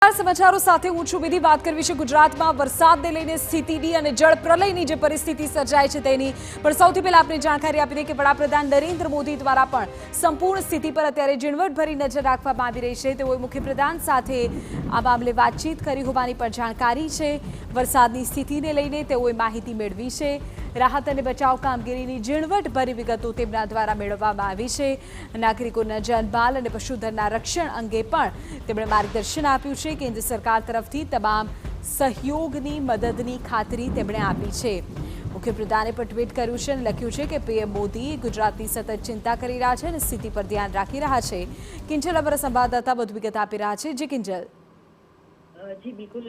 નમસ્કાર, સમાચારો સાથે હું છું વિધિ। વાત કરવી છે ગુજરાતમાં વરસાદને લઈને સ્થિતિની અને જળ પ્રલયની જે પરિસ્થિતિ સર્જાય છે તેની। પણ સૌથી પહેલા આપણે જાણકારી આપી દઈએ કે વડાપ્રધાન નરેન્દ્ર મોદી દ્વારા પણ સંપૂર્ણ સ્થિતિ પર અત્યારે ઝીણવટભરી નજર રાખવામાં આવી રહી છે। તેઓએ મુખ્યપ્રધાન સાથે આ મામલે વાતચીત કરી હોવાની પણ જાણકારી છે। વરસાદની સ્થિતિને લઈને તેઓએ માહિતી મેળવી છે। રાહત અને બચાવ કામગીરીની ઝીણવટભરી વિગતો તેમના દ્વારા મેળવવામાં આવી છે। નાગરિકોના જાનમાલ અને પશુધનના રક્ષણ અંગે પણ તેમણે માર્ગદર્શન આપ્યું છે। કેન્દ્ર સરકાર તરફથી તમામ સહયોગની મદદની ખાતરી તેમણે આપી છે। મુખ્યપ્રધાને પણ ટ્વીટ કર્યું છે અને લખ્યું છે કે પીએમ મોદી ગુજરાતની સતત ચિંતા કરી રહ્યા છે અને સ્થિતિ પર ધ્યાન રાખી રહ્યા છે। કિંજલ અમારા સંવાદદાતા વધુ વિગત આપી રહ્યા છે। જી કિંજલ। જી બિલકુલ,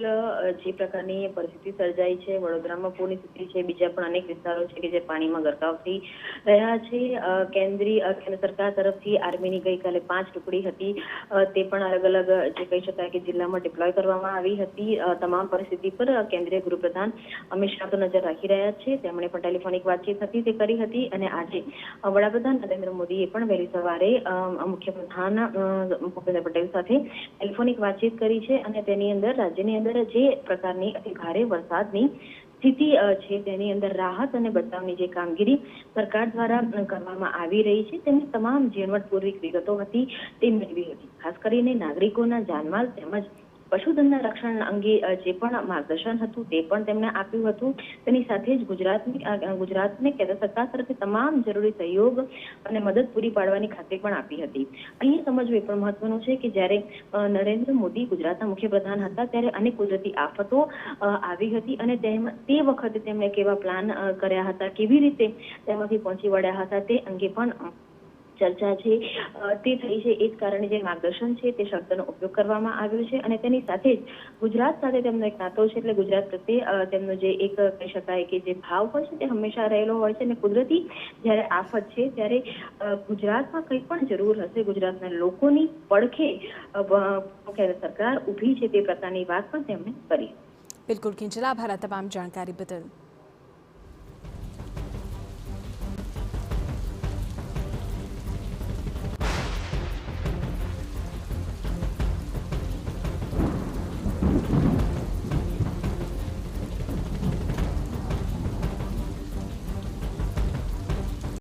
જે પ્રકારની પરિસ્થિતિ સર્જાઈ છે, વડોદરામાં પૂરની સ્થિતિ છે, બીજા પણ અનેક વિસ્તારો છે કે જે પાણીમાં ગરકાવ થઈ રહ્યા છે। કેન્દ્ર સરકાર તરફથી આર્મીની ગઈકાલે 5 ટુકડી હતી, તે પણ અલગ અલગ જે કહી શકાય કે જિલ્લામાં ડિપ્લોય કરવામાં આવી હતી। તમામ પરિસ્થિતિ પર કેન્દ્રીય ગૃહપ્રધાન અમિત શાહ તો નજર રાખી રહ્યા છે। તેમણે પણ ટેલિફોનિક વાતચીત હતી તે કરી હતી અને આજે વડાપ્રધાન નરેન્દ્ર મોદીએ પણ વહેલી સવારે મુખ્યપ્રધાન ભૂપેન્દ્ર પટેલ સાથે ટેલિફોનિક વાતચીત કરી છે અને તેની અંદર રાજ્યની અંદર જે પ્રકારની અતિ ભારે વરસાદની સ્થિતિ છે તેની અંદર રાહત અને બચાવની જે કામગીરી સરકાર દ્વારા કરવામાં આવી રહી છે તેની તમામ ઝીણવટપૂર્વક વિગતો હતી તે મેળવી હતી। ખાસ કરીને નાગરિકોના જાનમાલ તેમજ પશુધનના રક્ષણ અંગે જે પણ માર્ગદર્શન હતું તે પણ તેમણે આપ્યું હતું। તેની સાથે જ ગુજરાતને કેન્દ્ર સરકાર તરફથી તમામ જરૂરી સહયોગ અને મદદ પૂરી પાડવાની ખાતરી પણ આપી હતી। અહીં સમજવું એ પણ મહત્વનું છે કે જ્યારે નરેન્દ્ર મોદી ગુજરાતના મુખ્યપ્રધાન હતા ત્યારે અનેક કુદરતી આફતો આવી હતી અને તે વખતે તેમણે કેવા પ્લાન કર્યા હતા, કેવી રીતે તેમાંથી પહોંચી વળ્યા હતા તે અંગે પણ ચર્ચા છે તે થઈ છે। એ જ કારણે જે માર્ગદર્શન છે તે શબ્દનો ઉપયોગ કરવામાં આવ્યો છે અને તેની સાથે જ ગુજરાત સાથે તેમનો એક નાતો છે, એટલે ગુજરાત પ્રત્યે તેમનો જે એક કહી શકાય કે જે ભાવ હોય છે તે હંમેશા રહેલો હોય છે અને કુદરતી જ્યારે આફત છે ત્યારે ગુજરાતમાં કંઈ પણ જરૂર હશે, ગુજરાતના લોકોની પડખે કેન્દ્ર સરકાર ઊભી છે તે પ્રકારની વાત પણ તેમણે કરી। બિલકુલ કિંજલ, આભાર આ તમામ જાણકારી બદલ।